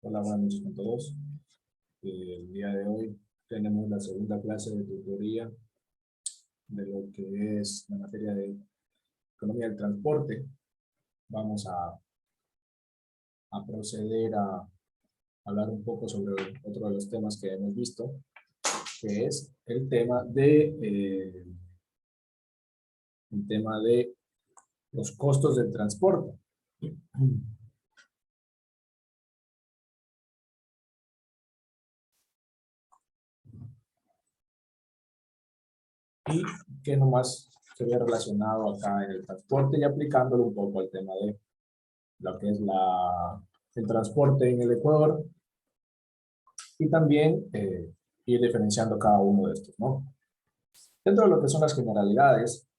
Hola, buenas noches con todos. El día de hoy tenemos la segunda clase de tutoría de lo que es la materia de economía del transporte. Vamos a proceder a hablar un poco sobre otro de los temas que hemos visto, que es el tema de los costos del transporte. Y que nomás se ve relacionado acá en el transporte y aplicándolo un poco al tema de lo que es el transporte en el Ecuador y también ir diferenciando cada uno de estos, ¿no? Dentro de lo que son las generalidades,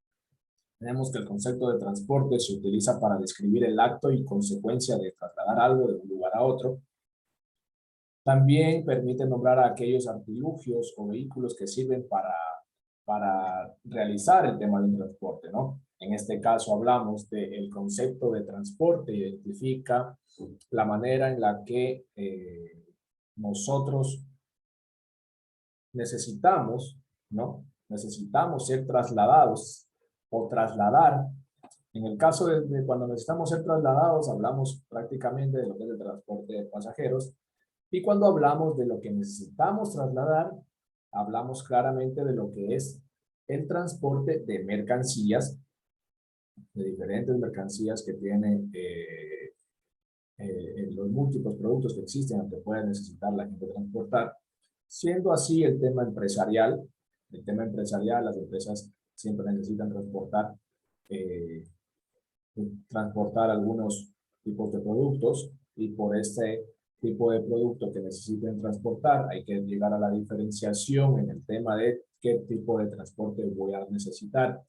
tenemos que el concepto de transporte se utiliza para describir el acto y consecuencia de trasladar algo de un lugar a otro. También permite nombrar a aquellos artilugios o vehículos que sirven para realizar el tema del transporte, ¿no? En este caso hablamos del concepto de transporte, identifica la manera en la que nosotros necesitamos, ¿no? Necesitamos ser trasladados o trasladar. En el caso de cuando necesitamos ser trasladados, hablamos prácticamente de lo que es el transporte de pasajeros. Y cuando hablamos de lo que necesitamos trasladar, hablamos claramente de lo que es el transporte de mercancías, de diferentes mercancías que tienen los múltiples productos que existen que puede necesitar la gente transportar. Siendo así el tema empresarial, las empresas siempre necesitan eh, transportar algunos tipos de productos y por este tipo de producto que necesiten transportar hay que llegar a la diferenciación en el tema de qué tipo de transporte voy a necesitar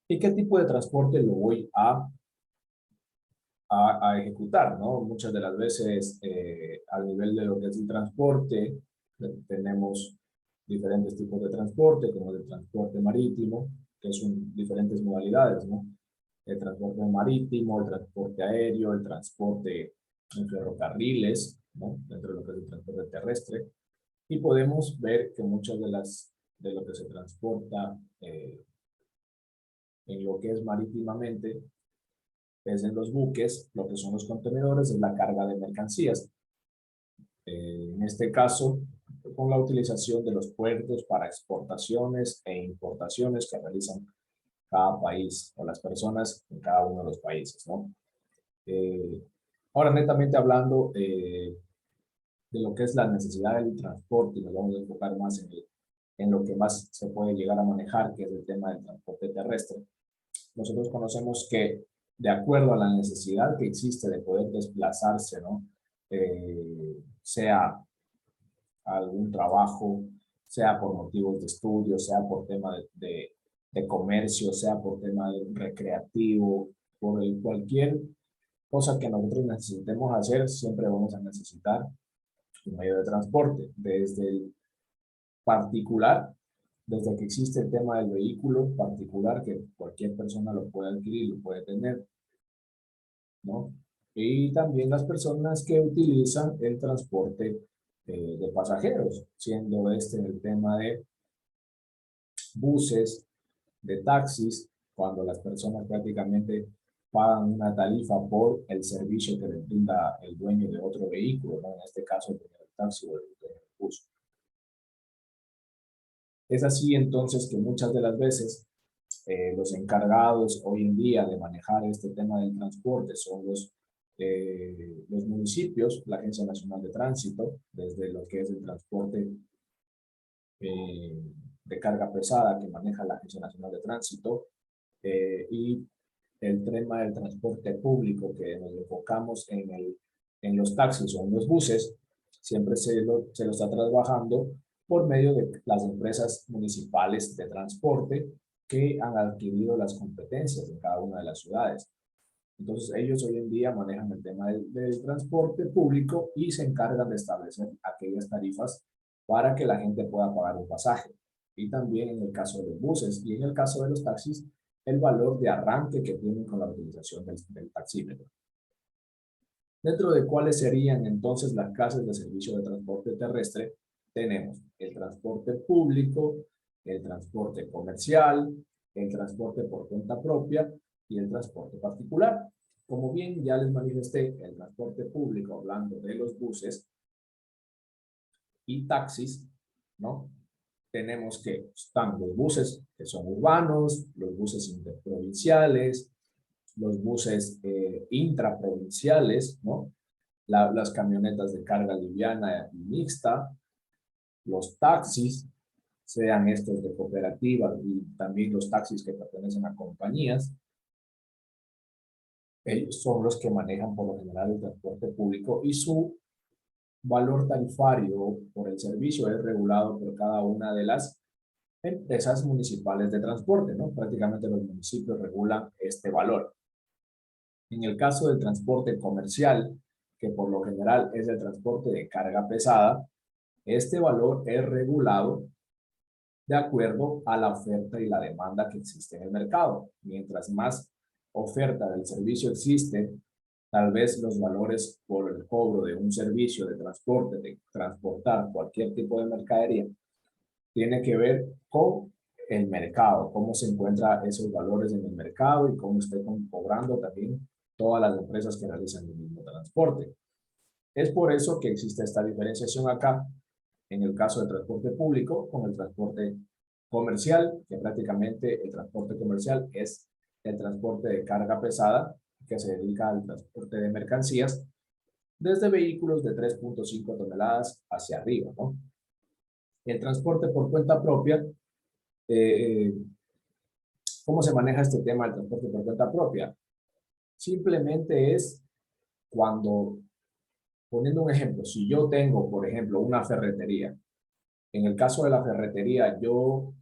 y qué tipo de transporte lo voy a ejecutar, ¿no? Muchas de las veces, al nivel de lo que es el transporte, tenemos diferentes tipos de transporte, como el transporte marítimo, que son diferentes modalidades, ¿no? El transporte marítimo, el transporte aéreo, el transporte en ferrocarriles, ¿no? Dentro de lo que es el transporte terrestre. Y podemos ver que muchas de lo que se transporta en lo que es marítimamente es en los buques, lo que son los contenedores, es la carga de mercancías. En este caso, con la utilización de los puertos para exportaciones e importaciones que realizan cada país o las personas en cada uno de los países, ¿no? Eh, Ahora, netamente hablando de lo que es la necesidad del transporte, y nos vamos a enfocar más en lo que más se puede llegar a manejar, que es el tema del transporte terrestre. Nosotros conocemos que de acuerdo a la necesidad que existe de poder desplazarse, ¿no? Sea a algún trabajo, sea por motivos de estudio, sea por tema de comercio, sea por tema de recreativo, cualquier cosa que nosotros necesitemos hacer, siempre vamos a necesitar un medio de transporte, desde el particular, desde que existe el tema del vehículo particular, que cualquier persona lo puede adquirir, lo puede tener, ¿no? Y también las personas que utilizan el transporte de pasajeros, siendo este el tema de buses, de taxis, cuando las personas prácticamente pagan una tarifa por el servicio que les brinda el dueño de otro vehículo, ¿no? En este caso el taxi o el bus. Es así entonces que muchas de las veces los encargados hoy en día de manejar este tema del transporte son los municipios, la Agencia Nacional de Tránsito, desde lo que es el transporte eh, de carga pesada que maneja la Agencia Nacional de Tránsito y el tema del transporte público que nos enfocamos en los taxis o en los buses, siempre se lo está trabajando por medio de las empresas municipales de transporte que han adquirido las competencias en cada una de las ciudades. Entonces, ellos hoy en día manejan el tema del transporte público y se encargan de establecer aquellas tarifas para que la gente pueda pagar un pasaje. Y también en el caso de los buses y en el caso de los taxis, el valor de arranque que tienen con la utilización del taxímetro. Dentro de cuáles serían entonces las clases de servicio de transporte terrestre, tenemos el transporte público, el transporte comercial, el transporte por cuenta propia y el transporte particular. Como bien ya les manifesté, el transporte público, hablando de los buses y taxis, ¿no? Tenemos que están los buses que son urbanos, los buses interprovinciales, los buses intraprovinciales, ¿no? Las camionetas de carga liviana y mixta, los taxis, sean estos de cooperativas y también los taxis que pertenecen a compañías. Ellos son los que manejan por lo general el transporte público y su valor tarifario por el servicio es regulado por cada una de las empresas municipales de transporte, ¿no? Prácticamente los municipios regulan este valor. En el caso del transporte comercial, que por lo general es el transporte de carga pesada, este valor es regulado de acuerdo a la oferta y la demanda que existe en el mercado. Mientras más oferta del servicio existe, tal vez los valores por el cobro de un servicio de transporte, de transportar cualquier tipo de mercadería, tiene que ver con el mercado, cómo se encuentran esos valores en el mercado y cómo estén cobrando también todas las empresas que realizan el mismo transporte. Es por eso que existe esta diferenciación acá, en el caso del transporte público, con el transporte comercial, que prácticamente el transporte comercial es el transporte de carga pesada, que se dedica al transporte de mercancías, desde vehículos de 3.5 toneladas hacia arriba, ¿no? El transporte por cuenta propia, eh, ¿cómo se maneja este tema del transporte por cuenta propia? Simplemente es cuando, poniendo un ejemplo, si yo tengo, por ejemplo, una ferretería, en el caso de la ferretería, yo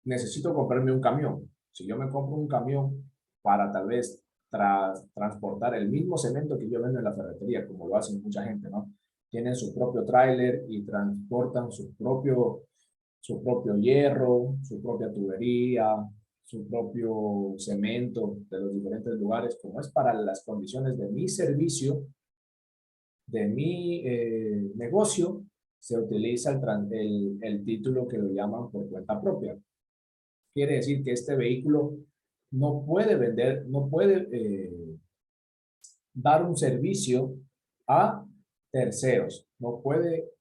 necesito comprarme un camión. Si yo me compro un camión para tal vez transportar el mismo cemento que yo vendo en la ferretería, como lo hacen mucha gente, ¿no? Tienen su propio tráiler y transportan su propio hierro, su propia tubería, su propio cemento de los diferentes lugares, como es para las condiciones de mi servicio, de mi negocio, se utiliza el título que lo llaman por cuenta propia. Quiere decir que este vehículo no puede vender, no puede dar un servicio a terceros, no puede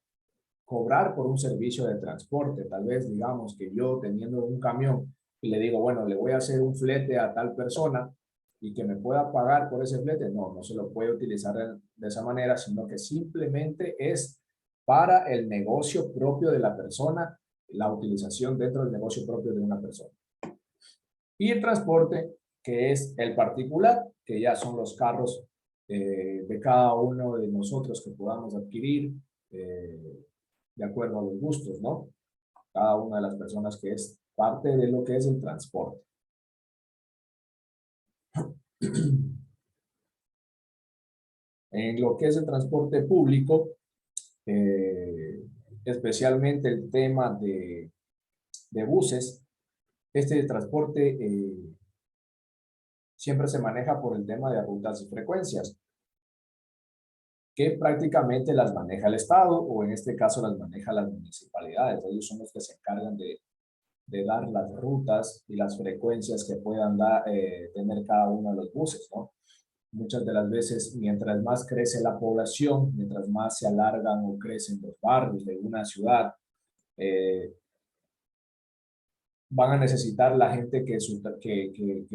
cobrar por un servicio de transporte. Tal vez digamos que yo teniendo un camión y le digo, bueno, le voy a hacer un flete a tal persona y que me pueda pagar por ese flete, no, no se lo puede utilizar de esa manera, sino que simplemente es para el negocio propio de la persona, la utilización dentro del negocio propio de una persona. Y el transporte, que es el particular, que ya son los carros de cada uno de nosotros que podamos adquirir de acuerdo a los gustos, ¿no? Cada una de las personas que es parte de lo que es el transporte. En lo que es el transporte público, especialmente el tema de buses, este transporte siempre se maneja por el tema de rutas y frecuencias, que prácticamente las maneja el Estado o en este caso las maneja las municipalidades. Ellos son los que se encargan de dar las rutas y las frecuencias que puedan tener cada uno de los buses, ¿no? Muchas de las veces, mientras más crece la población, mientras más se alargan o crecen los barrios de una ciudad, eh, van a necesitar la gente que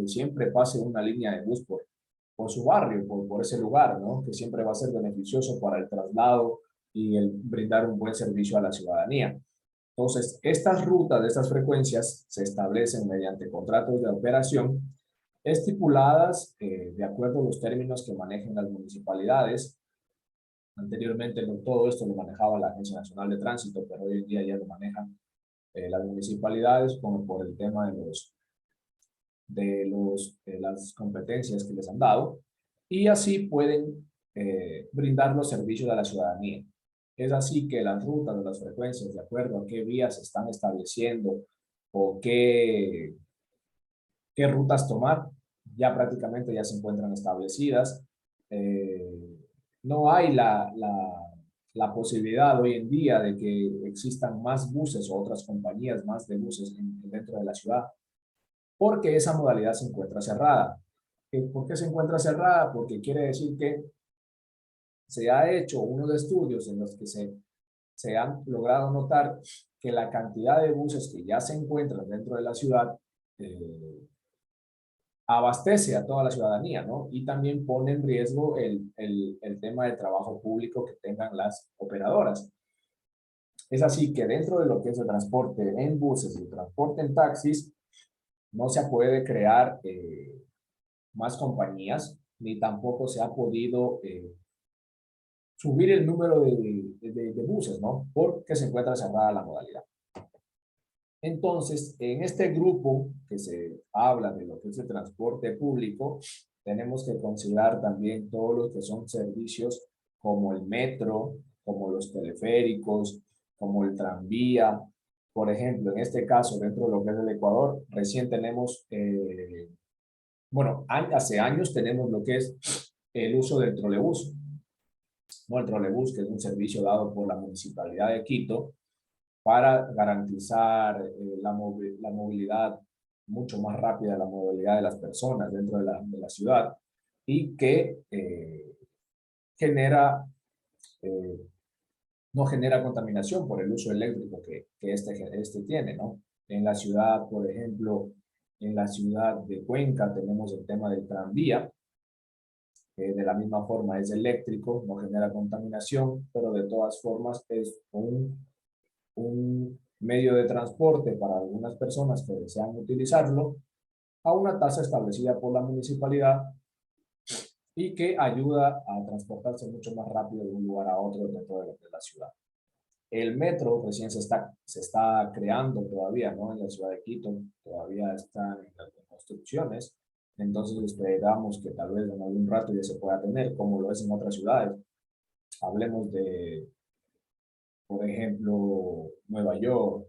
siempre pase una línea de bus por su barrio, por ese lugar, ¿no? Que siempre va a ser beneficioso para el traslado y el brindar un buen servicio a la ciudadanía. Entonces, estas rutas de estas frecuencias se establecen mediante contratos de operación estipuladas de acuerdo a los términos que manejen las municipalidades. Anteriormente todo esto lo manejaba la Agencia Nacional de Tránsito, pero hoy en día ya lo manejan las municipalidades como por el tema de las competencias que les han dado y así pueden brindar los servicios a la ciudadanía. Es así que las rutas de las frecuencias, de acuerdo a qué vías se están estableciendo o qué rutas tomar, ya prácticamente ya se encuentran establecidas no hay la posibilidad hoy en día de que existan más buses o otras compañías más de buses dentro de la ciudad, porque esa modalidad se encuentra cerrada. ¿Por qué se encuentra cerrada? Porque quiere decir que se ha hecho unos estudios en los que se han logrado notar que la cantidad de buses que ya se encuentran dentro de la ciudad abastece a toda la ciudadanía, ¿no? Y también pone en riesgo el tema del trabajo público que tengan las operadoras. Es así que dentro de lo que es el transporte en buses y el transporte en taxis, no se puede crear más compañías, ni tampoco se ha podido subir el número de buses, ¿no? Porque se encuentra cerrada la modalidad. Entonces, en este grupo que se habla de lo que es el transporte público, tenemos que considerar también todos los que son servicios como el metro, como los teleféricos, como el tranvía. Por ejemplo, en este caso, dentro de lo que es el Ecuador, recién tenemos, bueno, hace años tenemos lo que es el uso del trolebús, ¿no? El trolebús, que es un servicio dado por la Municipalidad de Quito, para garantizar la movilidad mucho más rápida, la movilidad de las personas dentro de la ciudad y que genera, eh, no genera contaminación por el uso eléctrico que este tiene, ¿no? En la ciudad, por ejemplo, en la ciudad de Cuenca tenemos el tema del tranvía, que de la misma forma es eléctrico, no genera contaminación, pero de todas formas es un medio de transporte para algunas personas que desean utilizarlo a una tasa establecida por la municipalidad y que ayuda a transportarse mucho más rápido de un lugar a otro dentro de la ciudad. El metro recién se está creando todavía, ¿no? En la ciudad de Quito, todavía están en las construcciones, entonces esperamos que tal vez en algún rato ya se pueda tener, como lo es en otras ciudades. Hablemos de, por ejemplo, Nueva York,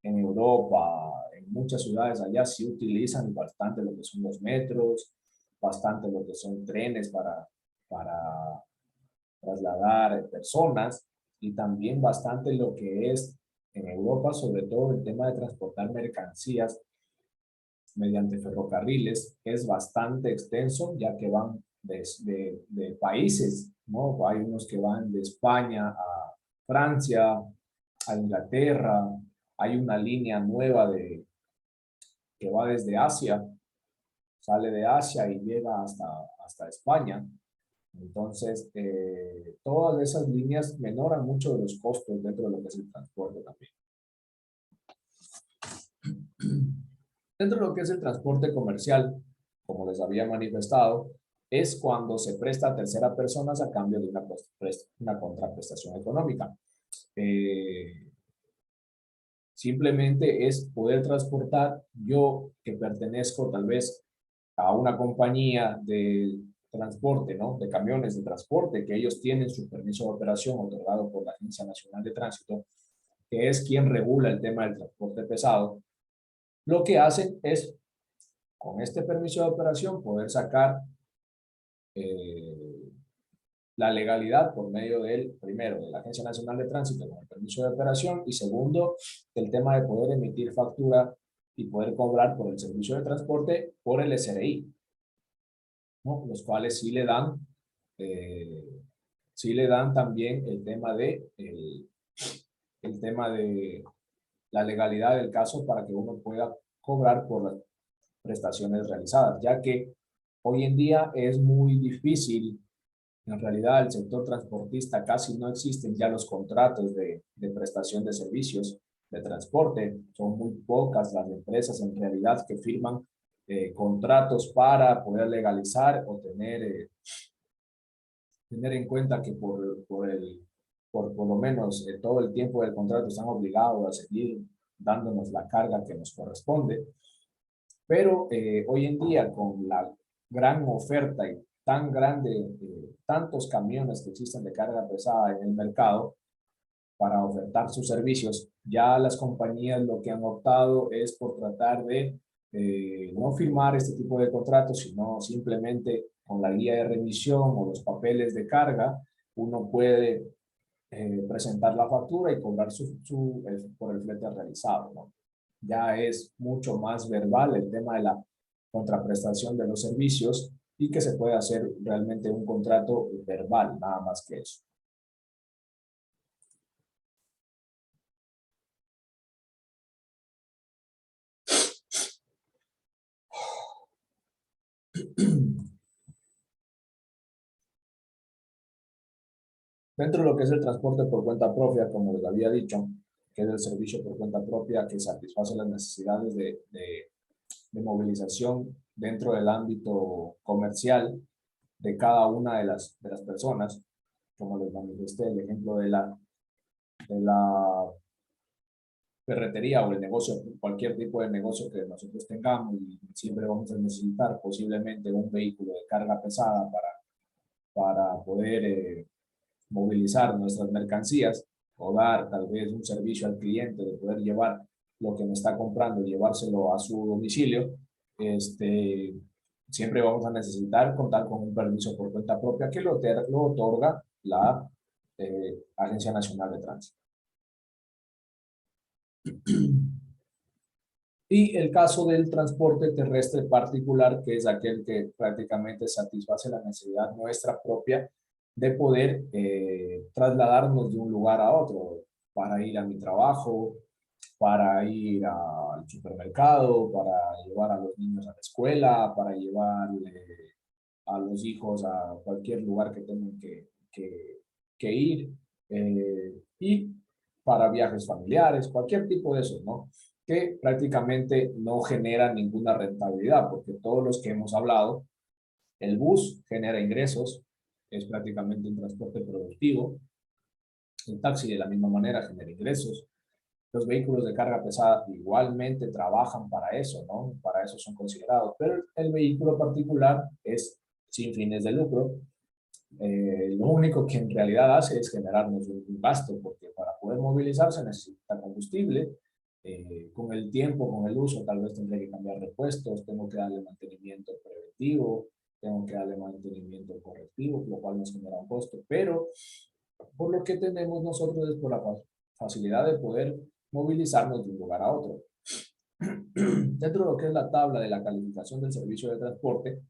en Europa, en muchas ciudades allá sí utilizan bastante lo que son los metros, bastante lo que son trenes para trasladar personas y también bastante lo que es en Europa, sobre todo el tema de transportar mercancías mediante ferrocarriles, es bastante extenso, ya que van de países, ¿no? Hay unos que van de España a Francia, a Inglaterra, hay una línea nueva que va desde Asia, sale de Asia y llega hasta España. Entonces, todas esas líneas menoran mucho de los costos dentro de lo que es el transporte también. Dentro de lo que es el transporte comercial, como les había manifestado, es cuando se presta a terceras personas a cambio de una contraprestación económica. Simplemente es poder transportar, yo que pertenezco tal vez a una compañía de transporte, ¿no? De camiones de transporte, que ellos tienen su permiso de operación otorgado por la Agencia Nacional de Tránsito, que es quien regula el tema del transporte pesado. Lo que hacen es, con este permiso de operación, poder sacar la legalidad por medio del, primero, de la Agencia Nacional de Tránsito con el permiso de operación y segundo, el tema de poder emitir factura y poder cobrar por el servicio de transporte por el SRI, ¿no? Los cuales sí le dan también el tema de la legalidad del caso para que uno pueda cobrar por las prestaciones realizadas, ya que hoy en día es muy difícil. En realidad, el sector transportista casi no existen ya los contratos de prestación de servicios de transporte. Son muy pocas las empresas en realidad que firman contratos para poder legalizar o tener en cuenta que por lo menos todo el tiempo del contrato están obligados a seguir dándonos la carga que nos corresponde. Pero hoy en día, con la gran oferta y tan grande, tantos camiones que existen de carga pesada en el mercado para ofertar sus servicios, ya las compañías lo que han optado es por tratar de no firmar este tipo de contratos, sino simplemente con la guía de remisión o los papeles de carga, uno puede presentar la factura y cobrar por el flete realizado, ¿no? Ya es mucho más verbal el tema de la contraprestación de los servicios y que se puede hacer realmente un contrato verbal, nada más que eso. Dentro de lo que es el transporte por cuenta propia, como les había dicho, que es el servicio por cuenta propia que satisface las necesidades de movilización dentro del ámbito comercial de cada una de las personas, como les manifesté el ejemplo de la ferretería o el negocio, cualquier tipo de negocio que nosotros tengamos, y siempre vamos a necesitar posiblemente un vehículo de carga pesada para poder movilizar nuestras mercancías o dar tal vez un servicio al cliente de poder llevar lo que me está comprando y llevárselo a su domicilio. Siempre vamos a necesitar contar con un permiso por cuenta propia que lo otorga la Agencia Nacional de Tránsito. Y el caso del transporte terrestre particular, que es aquel que prácticamente satisface la necesidad nuestra propia de poder trasladarnos de un lugar a otro, para ir a mi trabajo, para ir al supermercado, para llevar a los niños a la escuela, para llevarle a los hijos a cualquier lugar que tengan que ir, y para viajes familiares, cualquier tipo de eso, ¿no? Que prácticamente no genera ninguna rentabilidad, porque todos los que hemos hablado, el bus genera ingresos, es prácticamente un transporte productivo, el taxi de la misma manera genera ingresos, los vehículos de carga pesada igualmente trabajan para eso, ¿no? Para eso son considerados, pero el vehículo particular es sin fines de lucro. Lo único que en realidad hace es generarnos un gasto, porque para poder movilizarse necesita combustible. Con el tiempo, con el uso, tal vez tendré que cambiar repuestos, tengo que darle mantenimiento preventivo, tengo que darle mantenimiento correctivo, lo cual nos genera un costo, pero por lo que tenemos nosotros es por la facilidad de poder movilizarnos de un lugar a otro. Dentro de lo que es la tabla de la calificación del servicio de transporte,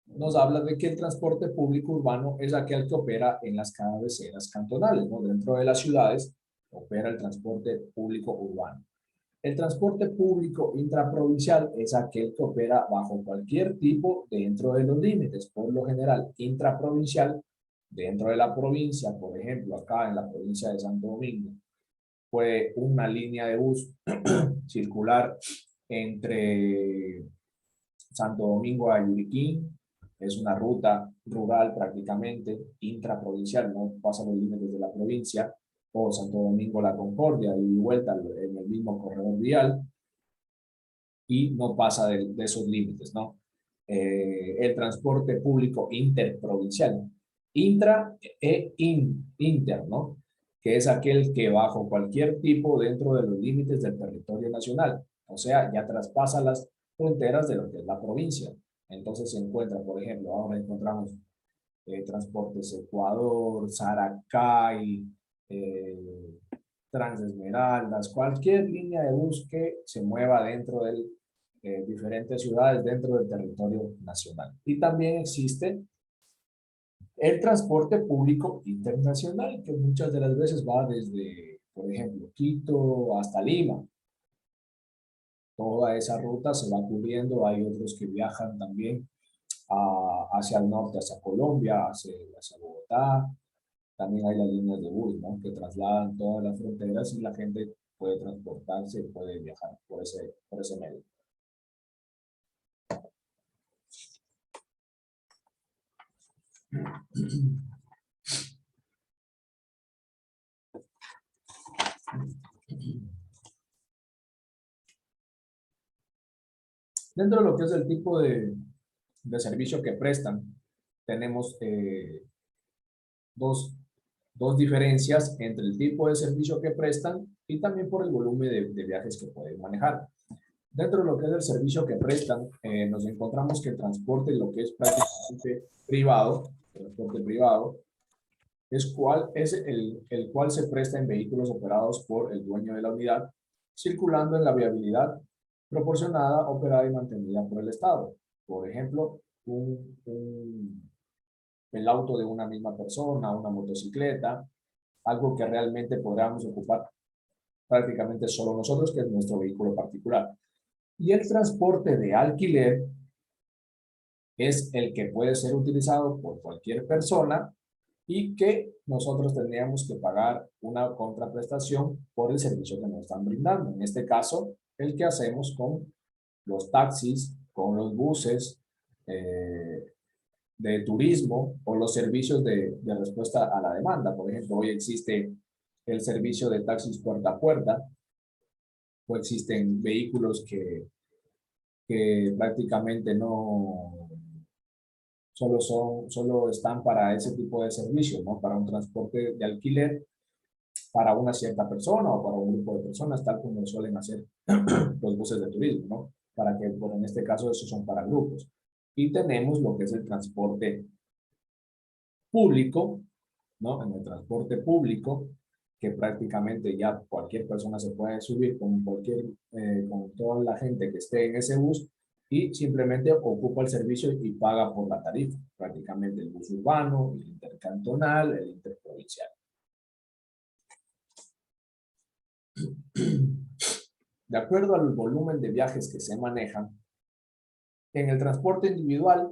nos habla de que el transporte público urbano es aquel que opera en las cabeceras cantonales, ¿no? Dentro de las ciudades opera el transporte público urbano. El transporte público intraprovincial es aquel que opera bajo cualquier tipo dentro de los límites, por lo general intraprovincial, dentro de la provincia, por ejemplo, acá en la provincia de Santo Domingo, puede una línea de bus circular entre Santo Domingo a Yuriquín, es una ruta rural prácticamente, intraprovincial, no pasa los límites de la provincia, o Santo Domingo La Concordia, y vuelta en el mismo corredor vial, y no pasa de esos límites, ¿no? El transporte público interprovincial, inter, ¿no? Que es aquel que bajo cualquier tipo dentro de los límites del territorio nacional, o sea, ya traspasa las fronteras de lo que es la provincia. Entonces se encuentra, por ejemplo, ahora encontramos Transportes Ecuador, Saracay, eh, Transesmeraldas, cualquier línea de bus que se mueva dentro de diferentes ciudades dentro del territorio nacional. Y también existe el transporte público internacional, que muchas de las veces va desde, por ejemplo, Quito hasta Lima. Toda esa ruta se va cubriendo. Hay otros que viajan también hacia el norte, hacia Colombia, hacia Bogotá. También hay las líneas de bus, ¿no? Que trasladan todas las fronteras y la gente puede transportarse, puede viajar por ese medio. Dentro de lo que es el tipo de servicio que prestan, tenemos dos, dos diferencias entre el tipo de servicio que prestan y también por el volumen de viajes que pueden manejar. Dentro de lo que es el servicio que prestan, nos encontramos que el transporte, lo que es prácticamente privado, transporte privado, es el cual se presta en vehículos operados por el dueño de la unidad, circulando en la viabilidad proporcionada, operada y mantenida por el Estado. Por ejemplo, el auto de una misma persona, una motocicleta, algo que realmente podamos ocupar prácticamente solo nosotros, que es nuestro vehículo particular. Y el transporte de alquiler es el que puede ser utilizado por cualquier persona y que nosotros tendríamos que pagar una contraprestación por el servicio que nos están brindando. En este caso, el que hacemos con los taxis, con los buses de turismo o los servicios de respuesta a la demanda. Por ejemplo, hoy existe el servicio de taxis puerta a puerta, o existen vehículos que prácticamente no solo están para ese tipo de servicios, ¿no? Para un transporte de alquiler para una cierta persona o para un grupo de personas, tal como suelen hacer los buses de turismo, ¿no? Para que, bueno, en este caso, esos son para grupos. Y tenemos lo que es el transporte público, ¿no? En el transporte público, que prácticamente ya cualquier persona se puede subir con toda la gente que esté en ese bus y simplemente ocupa el servicio y paga por la tarifa, prácticamente el bus urbano, el intercantonal, el interprovincial. De acuerdo al volumen de viajes que se manejan, en el transporte individual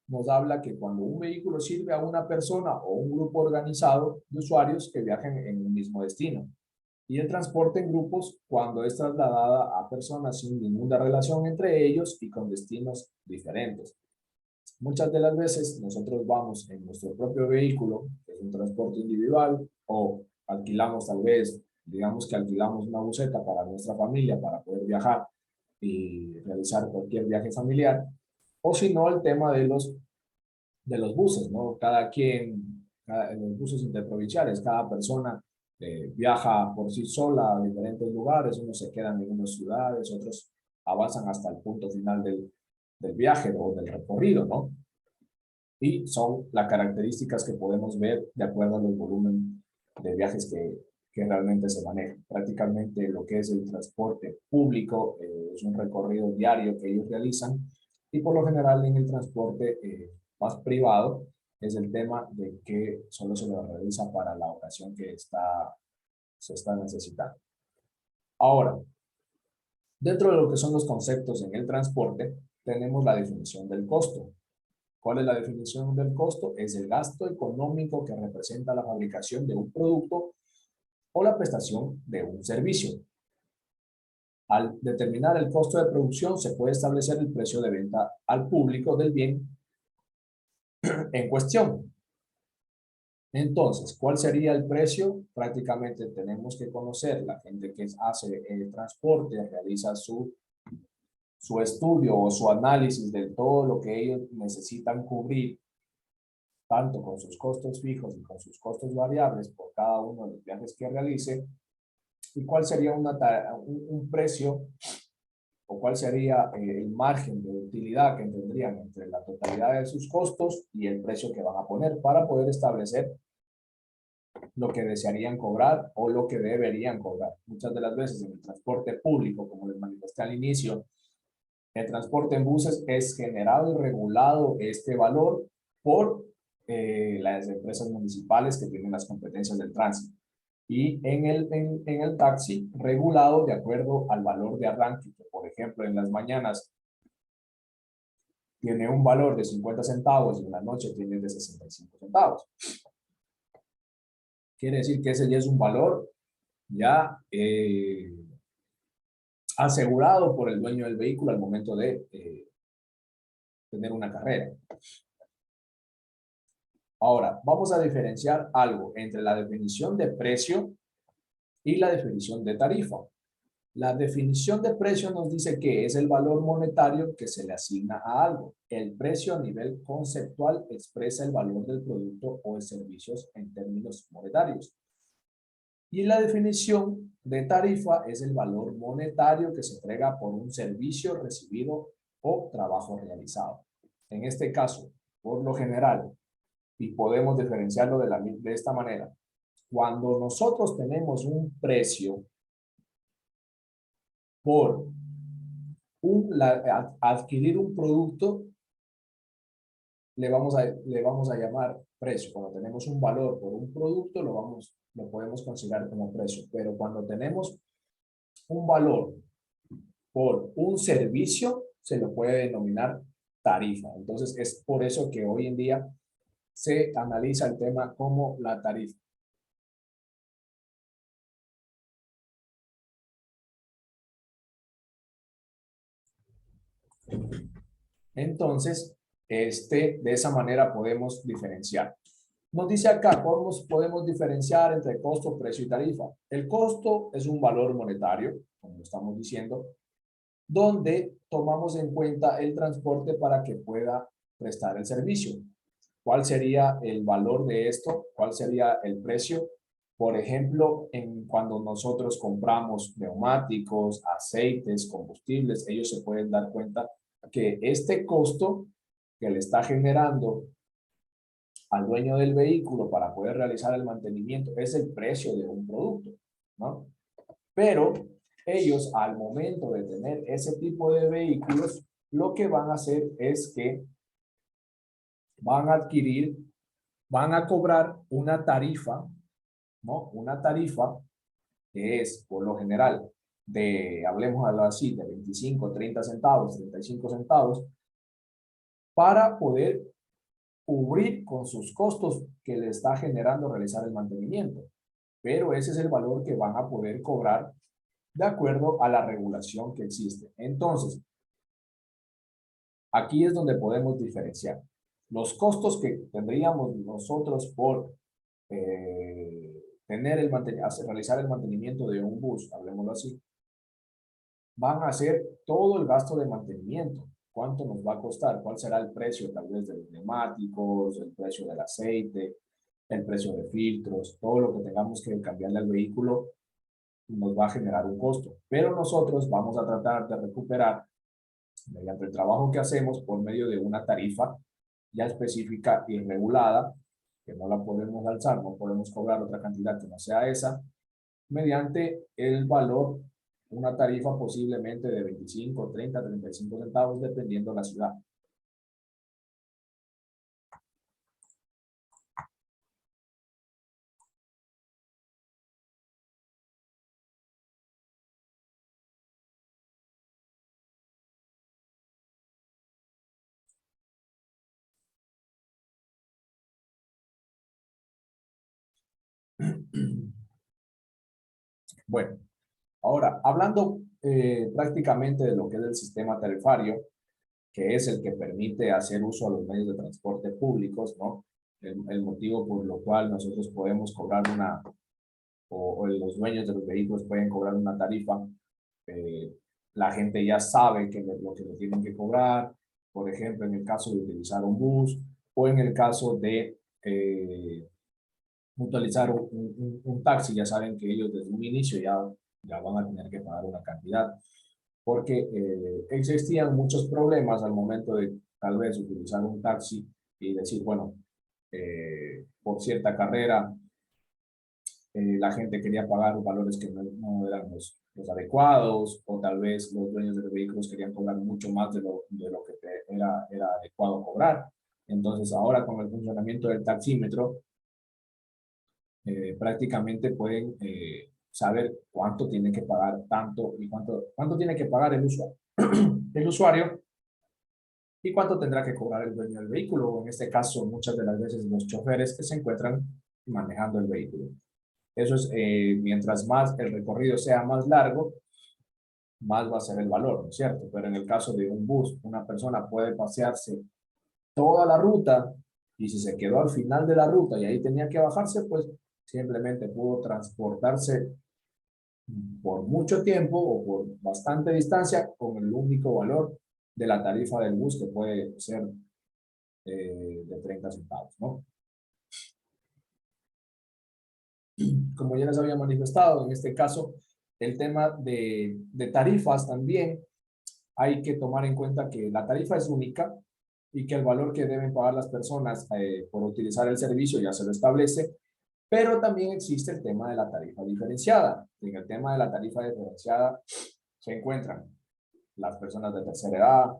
nos habla que cuando un vehículo sirve a una persona o un grupo organizado de usuarios que viajen en un mismo destino. Y el transporte en grupos cuando es trasladada a personas sin ninguna relación entre ellos y con destinos diferentes. Muchas de las veces nosotros vamos en nuestro propio vehículo, que es un transporte individual, o alquilamos tal vez, digamos que alquilamos una buseta para nuestra familia para poder viajar y realizar cualquier viaje familiar, o si no el tema de los buses, ¿no? En los buses interprovinciales, cada persona viaja por sí sola a diferentes lugares, unos se quedan en unas ciudades, otros avanzan hasta el punto final del viaje o del recorrido, ¿no? Y son las características que podemos ver de acuerdo a los volúmenes de viajes que realmente se manejan. Prácticamente lo que es el transporte público es un recorrido diario que ellos realizan y por lo general en el transporte más privado es el tema de que solo se lo realiza para la ocasión que se está necesitando. Ahora, dentro de lo que son los conceptos en el transporte, tenemos la definición del costo. ¿Cuál es la definición del costo? Es el gasto económico que representa la fabricación de un producto o la prestación de un servicio. Al determinar el costo de producción, se puede establecer el precio de venta al público del bien en cuestión. Entonces, ¿cuál sería el precio? Prácticamente tenemos que conocer, la gente que hace el transporte, realiza su estudio o su análisis de todo lo que ellos necesitan cubrir, tanto con sus costos fijos y con sus costos variables por cada uno de los viajes que realice, y cuál sería un precio o cuál sería el margen de utilidad que tendrían entre la totalidad de sus costos y el precio que van a poner para poder establecer lo que desearían cobrar o lo que deberían cobrar. Muchas de las veces en el transporte público, como les manifesté al inicio, el transporte en buses es generado y regulado este valor por las empresas municipales que tienen las competencias del tránsito. Y en el taxi regulado de acuerdo al valor de arranque, que por ejemplo en las mañanas tiene un valor de 50 centavos y en la noche tiene de 65 centavos. Quiere decir que ese ya es un valor ya asegurado por el dueño del vehículo al momento de tener una carrera. Ahora, vamos a diferenciar algo entre la definición de precio y la definición de tarifa. La definición de precio nos dice que es el valor monetario que se le asigna a algo. El precio a nivel conceptual expresa el valor del producto o de servicios en términos monetarios. Y la definición de tarifa es el valor monetario que se entrega por un servicio recibido o trabajo realizado. En este caso, por lo general, y podemos diferenciarlo de esta manera, cuando nosotros tenemos un precio por adquirir un producto, le vamos a llamar precio. Cuando tenemos un valor por un producto, lo podemos considerar como precio. Pero cuando tenemos un valor por un servicio, se lo puede denominar tarifa. Entonces, es por eso que hoy en día se analiza el tema como la tarifa. Entonces, de esa manera podemos diferenciar. Nos dice acá, podemos diferenciar entre costo, precio y tarifa. El costo es un valor monetario, como estamos diciendo, donde tomamos en cuenta el transporte para que pueda prestar el servicio. ¿Cuál sería el valor de esto? ¿Cuál sería el precio? Por ejemplo, cuando nosotros compramos neumáticos, aceites, combustibles, ellos se pueden dar cuenta que este costo que le está generando al dueño del vehículo para poder realizar el mantenimiento es el precio de un producto, ¿no? Pero ellos al momento de tener ese tipo de vehículos, lo que van a hacer es que van a adquirir, van a cobrar una tarifa, ¿no? Una tarifa que es, por lo general, hablemos así, de 25, 30 centavos, 35 centavos, para poder cubrir con sus costos que le está generando realizar el mantenimiento. Pero ese es el valor que van a poder cobrar de acuerdo a la regulación que existe. Entonces, aquí es donde podemos diferenciar. Los costos que tendríamos nosotros por realizar el mantenimiento de un bus, hablemoslo así, van a ser todo el gasto de mantenimiento. ¿Cuánto nos va a costar? ¿Cuál será el precio tal vez de los neumáticos, el precio del aceite, el precio de filtros? Todo lo que tengamos que cambiarle al vehículo nos va a generar un costo. Pero nosotros vamos a tratar de recuperar mediante el trabajo que hacemos por medio de una tarifa ya específica y regulada, que no la podemos alzar, no podemos cobrar otra cantidad que no sea esa, mediante el valor, una tarifa posiblemente de 25, 30, 35 centavos, dependiendo de la ciudad. Bueno, ahora, hablando prácticamente de lo que es el sistema tarifario, que es el que permite hacer uso a los medios de transporte públicos, ¿no? El motivo por lo cual nosotros podemos cobrar o los dueños de los vehículos pueden cobrar una tarifa, eh, la gente ya sabe lo que le tienen que cobrar, por ejemplo, en el caso de utilizar un bus o en el caso de utilizar un taxi, ya saben que ellos desde un inicio ya van a tener que pagar una cantidad, porque existían muchos problemas al momento de tal vez utilizar un taxi y decir, bueno, por cierta carrera la gente quería pagar valores que no eran los adecuados, o tal vez los dueños de los vehículos querían cobrar mucho más de lo que era adecuado cobrar. Entonces, ahora con el funcionamiento del taxímetro, prácticamente pueden saber cuánto tiene que pagar tanto y cuánto tiene que pagar el usuario y cuánto tendrá que cobrar el dueño del vehículo, o en este caso, muchas de las veces los choferes que se encuentran manejando el vehículo. Eso es, mientras más el recorrido sea más largo, más va a ser el valor, ¿no es cierto? Pero en el caso de un bus, una persona puede pasearse toda la ruta y si se quedó al final de la ruta y ahí tenía que bajarse, pues simplemente pudo transportarse por mucho tiempo o por bastante distancia con el único valor de la tarifa del bus que puede ser de 30 centavos, ¿no? Como ya les había manifestado, en este caso, el tema de tarifas también hay que tomar en cuenta que la tarifa es única y que el valor que deben pagar las personas por utilizar el servicio ya se lo establece, pero también existe el tema de la tarifa diferenciada. En el tema de la tarifa diferenciada se encuentran las personas de tercera edad,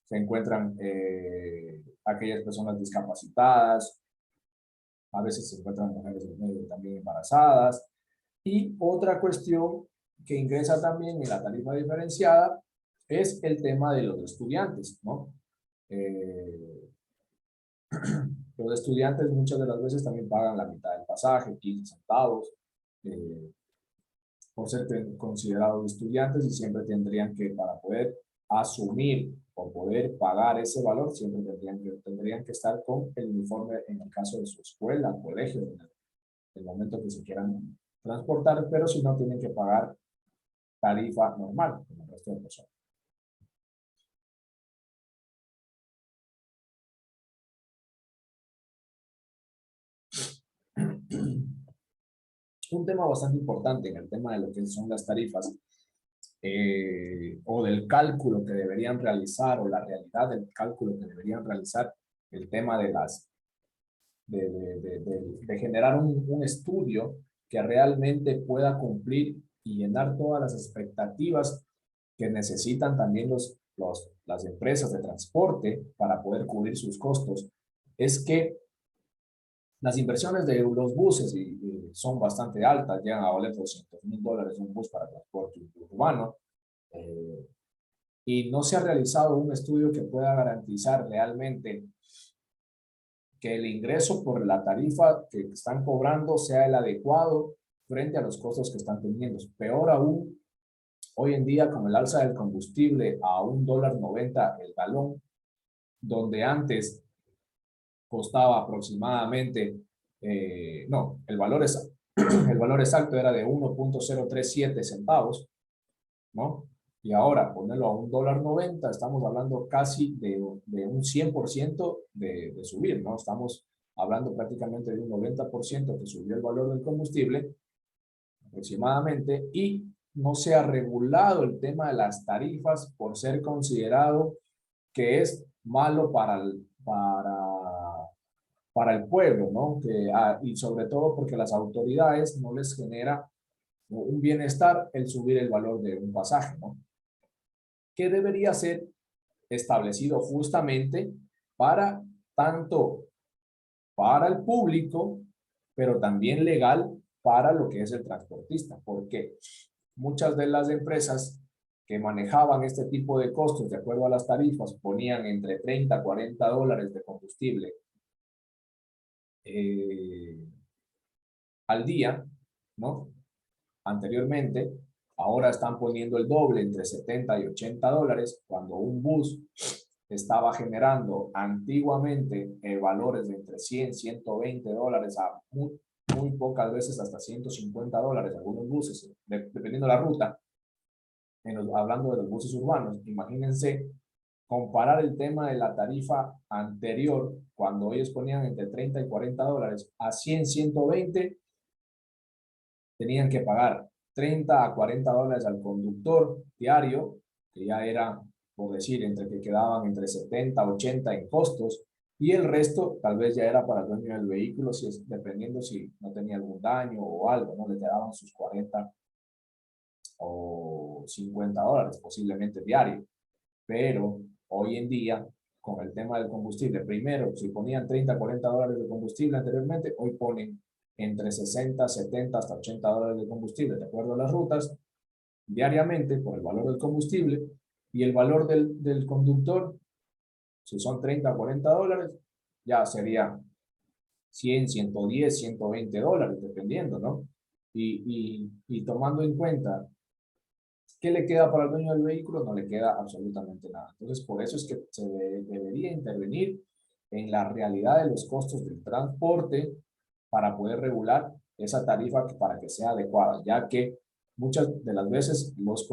se encuentran aquellas personas discapacitadas, a veces se encuentran mujeres también embarazadas. Y otra cuestión que ingresa también en la tarifa diferenciada es el tema de los estudiantes, ¿no? Eh, los estudiantes muchas de las veces también pagan la mitad del pasaje, 15 centavos, eh, por ser considerados estudiantes y siempre tendrían que, para poder asumir o poder pagar ese valor, siempre tendrían que estar con el uniforme en el caso de su escuela, colegio, en el momento que se quieran transportar, pero si no tienen que pagar tarifa normal, como el resto de personas. Un tema bastante importante en el tema de lo que son las tarifas o del cálculo que deberían realizar o la realidad del cálculo que deberían realizar, el tema de las de generar un estudio que realmente pueda cumplir y llenar todas las expectativas que necesitan también las empresas de transporte para poder cubrir sus costos, es que las inversiones de los buses son bastante altas, llegan a valer $200,000 un bus para transporte urbano, eh, y no se ha realizado un estudio que pueda garantizar realmente que el ingreso por la tarifa que están cobrando sea el adecuado frente a los costos que están teniendo. Peor aún, hoy en día con el alza del combustible a $1.90 el galón, donde antes costaba aproximadamente, no, el valor exacto era de 1.037 centavos, ¿no? Y ahora ponerlo a $1.90, estamos hablando casi de un 100% de subir, ¿no? Estamos hablando prácticamente de un 90% que subió el valor del combustible aproximadamente, y no se ha regulado el tema de las tarifas por ser considerado que es malo para el pueblo, ¿no? Y sobre todo porque las autoridades no les genera un bienestar el subir el valor de un pasaje, ¿no? Que debería ser establecido justamente para tanto para el público, pero también legal para lo que es el transportista, porque muchas de las empresas que manejaban este tipo de costos de acuerdo a las tarifas ponían entre 30 a $40 de combustible eh, al día, ¿no? Anteriormente, ahora están poniendo el doble, entre 70 y $80, cuando un bus estaba generando antiguamente valores de entre 100, $120 a muy pocas veces hasta $150, algunos buses, dependiendo de la ruta, hablando de los buses urbanos. Imagínense comparar el tema de la tarifa anterior, cuando ellos ponían entre 30 y $40, a 100, 120, tenían que pagar 30 a $40 al conductor diario, que ya era, por decir, entre que quedaban entre 70 a 80 en costos, y el resto tal vez ya era para el dueño del vehículo, dependiendo si no tenía algún daño o algo, ¿no? Le quedaban sus 40 o $50 posiblemente diario. Pero hoy en día, con el tema del combustible, primero, si ponían 30 a $40 de combustible anteriormente, hoy ponen entre 60, 70 hasta $80 de combustible, de acuerdo a las rutas, diariamente por el valor del combustible, y el valor del conductor, si son 30 a $40, ya sería 100, 110, $120, dependiendo, ¿no? Y tomando en cuenta ¿qué le queda para el dueño del vehículo? No le queda absolutamente nada. Entonces, por eso es que debería intervenir en la realidad de los costos del transporte para poder regular esa tarifa para que sea adecuada, ya que muchas de las veces los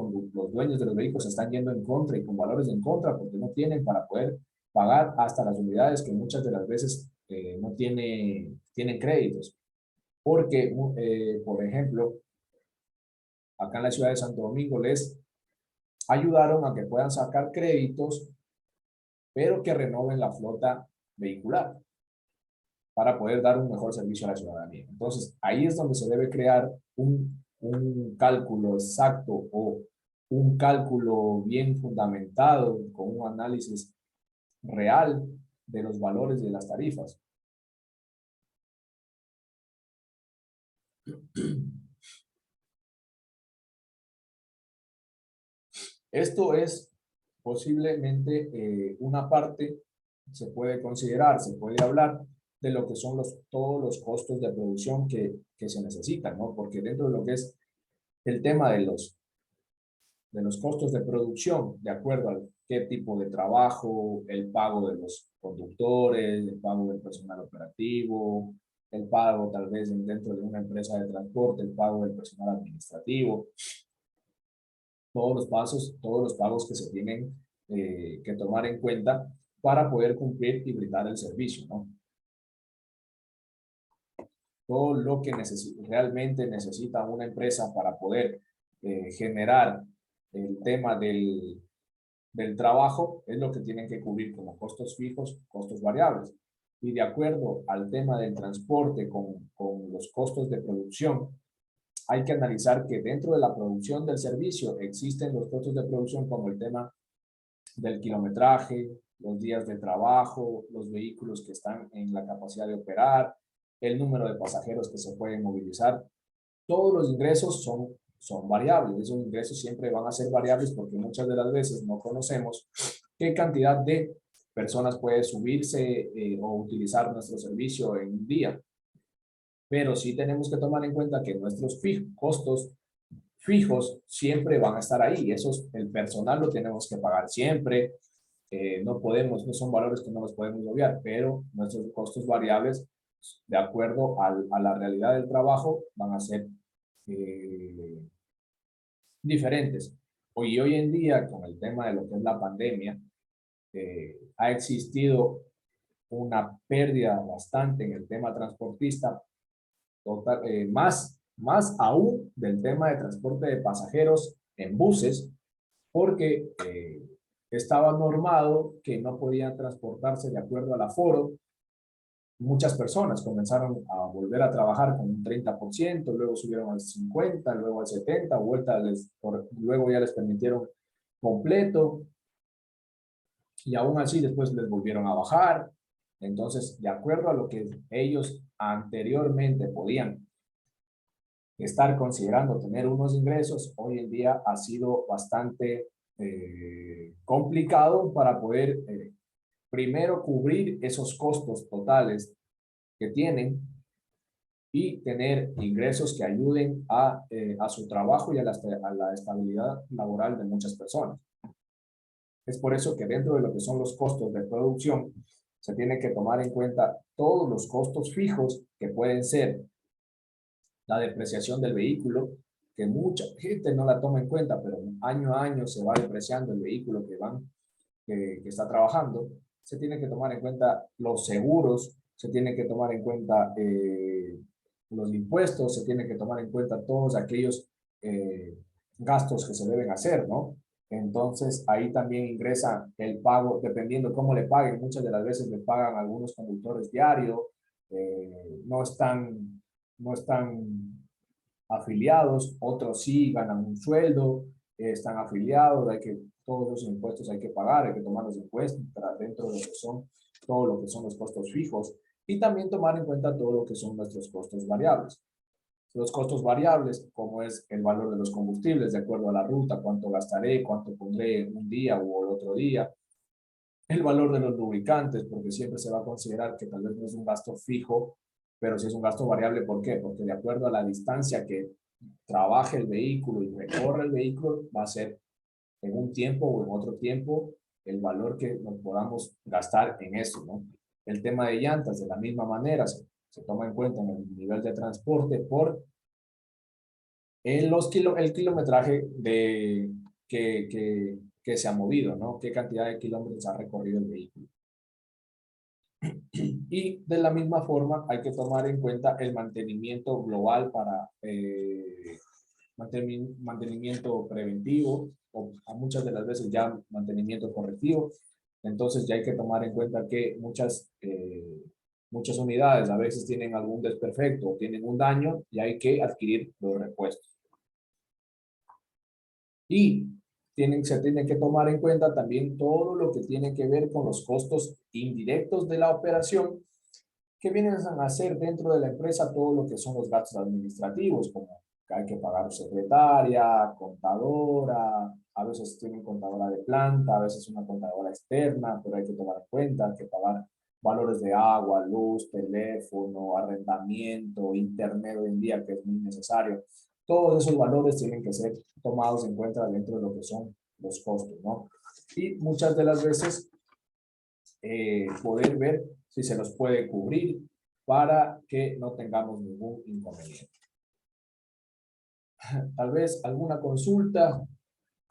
dueños de los vehículos están yendo en contra y con valores en contra porque no tienen para poder pagar hasta las unidades que muchas de las veces no tienen créditos. porque, por ejemplo, acá en la ciudad de Santo Domingo les ayudaron a que puedan sacar créditos, pero que renoven la flota vehicular para poder dar un mejor servicio a la ciudadanía. Entonces, ahí es donde se debe crear un cálculo exacto o un cálculo bien fundamentado con un análisis real de los valores de las tarifas. Esto es posiblemente una parte, se puede considerar, se puede hablar de lo que son todos los costos de producción que se necesitan, ¿no? Porque dentro de lo que es el tema de los costos de producción, de acuerdo a qué tipo de trabajo, el pago de los conductores, el pago del personal operativo, el pago tal vez dentro de una empresa de transporte, el pago del personal administrativo, todos los pagos que se tienen que tomar en cuenta para poder cumplir y brindar el servicio, ¿no? Todo lo que realmente necesita una empresa para poder generar el tema del trabajo es lo que tienen que cubrir como costos fijos, costos variables. Y de acuerdo al tema del transporte con los costos de producción, hay que analizar que dentro de la producción del servicio existen los costos de producción como el tema del kilometraje, los días de trabajo, los vehículos que están en la capacidad de operar, el número de pasajeros que se pueden movilizar. Todos los ingresos son variables. Esos ingresos siempre van a ser variables porque muchas de las veces no conocemos qué cantidad de personas puede subirse o utilizar nuestro servicio en un día. Pero sí tenemos que tomar en cuenta que nuestros costos fijos siempre van a estar ahí. El personal lo tenemos que pagar siempre. No son valores que no los podemos obviar, pero nuestros costos variables, de acuerdo a la realidad del trabajo, van a ser diferentes. Hoy en día, con el tema de lo que es la pandemia, ha existido una pérdida bastante en el tema transportista, más aún del tema de transporte de pasajeros en buses, porque estaba normado que no podían transportarse de acuerdo al aforo. Muchas personas comenzaron a volver a trabajar con un 30%, luego subieron al 50%, luego al 70%, luego ya les permitieron completo, y aún así después les volvieron a bajar. Entonces, de acuerdo a lo que ellos anteriormente podían estar considerando tener unos ingresos, hoy en día ha sido bastante complicado para poder primero cubrir esos costos totales que tienen y tener ingresos que ayuden a su trabajo y a la estabilidad laboral de muchas personas. Es por eso que dentro de lo que son los costos de producción, se tiene que tomar en cuenta todos los costos fijos que pueden ser la depreciación del vehículo, que mucha gente no la toma en cuenta, pero año a año se va depreciando el vehículo que está trabajando. Se tiene que tomar en cuenta los seguros, se tiene que tomar en cuenta los impuestos, se tiene que tomar en cuenta todos aquellos gastos que se deben hacer, ¿no? Entonces, ahí también ingresa el pago, dependiendo cómo le paguen. Muchas de las veces le pagan a algunos conductores diario, no están afiliados, otros sí ganan un sueldo, están afiliados, todos los impuestos hay que pagar, hay que tomar los impuestos dentro de lo que son todo lo que son los costos fijos y también tomar en cuenta todo lo que son nuestros costos variables. Los costos variables, como es el valor de los combustibles, de acuerdo a la ruta, cuánto gastaré, cuánto pondré un día o el otro día, el valor de los lubricantes, porque siempre se va a considerar que tal vez no es un gasto fijo, pero si es un gasto variable. ¿Por qué? Porque de acuerdo a la distancia que trabaje el vehículo y recorre el vehículo, va a ser en un tiempo o en otro tiempo el valor que nos podamos gastar en eso, ¿no? El tema de llantas, de la misma manera, se toma en cuenta en el nivel de transporte por el kilometraje que se ha movido, ¿no? ¿Qué cantidad de kilómetros ha recorrido el vehículo? Y de la misma forma hay que tomar en cuenta el mantenimiento global para mantenimiento preventivo o a muchas de las veces ya mantenimiento correctivo. Entonces ya hay que tomar en cuenta que muchas unidades a veces tienen algún desperfecto o tienen un daño y hay que adquirir los repuestos. Y se tiene que tomar en cuenta también todo lo que tiene que ver con los costos indirectos de la operación que vienen a hacer dentro de la empresa todo lo que son los gastos administrativos, como que hay que pagar secretaria, contadora, a veces tienen contadora de planta, a veces una contadora externa, pero hay que tomar en cuenta, hay que pagar valores de agua, luz, teléfono, arrendamiento, internet hoy en día, que es muy necesario. Todos esos valores tienen que ser tomados en cuenta dentro de lo que son los costos, ¿no? Y muchas de las veces poder ver si se los puede cubrir para que no tengamos ningún inconveniente. Tal vez alguna consulta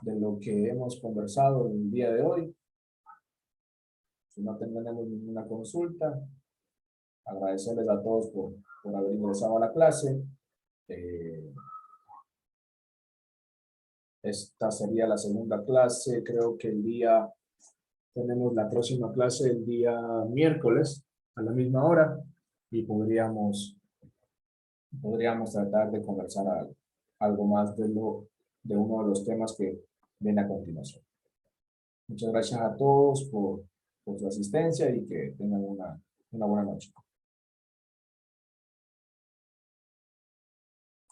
de lo que hemos conversado el día de hoy. Si no tenemos ninguna consulta, agradecerles a todos por haber ingresado a la clase. Esta sería la segunda clase. Creo que tenemos la próxima clase el día miércoles a la misma hora y podríamos tratar de conversar algo más de uno de los temas que viene a continuación. Muchas gracias a todos por su asistencia y que tengan una buena noche.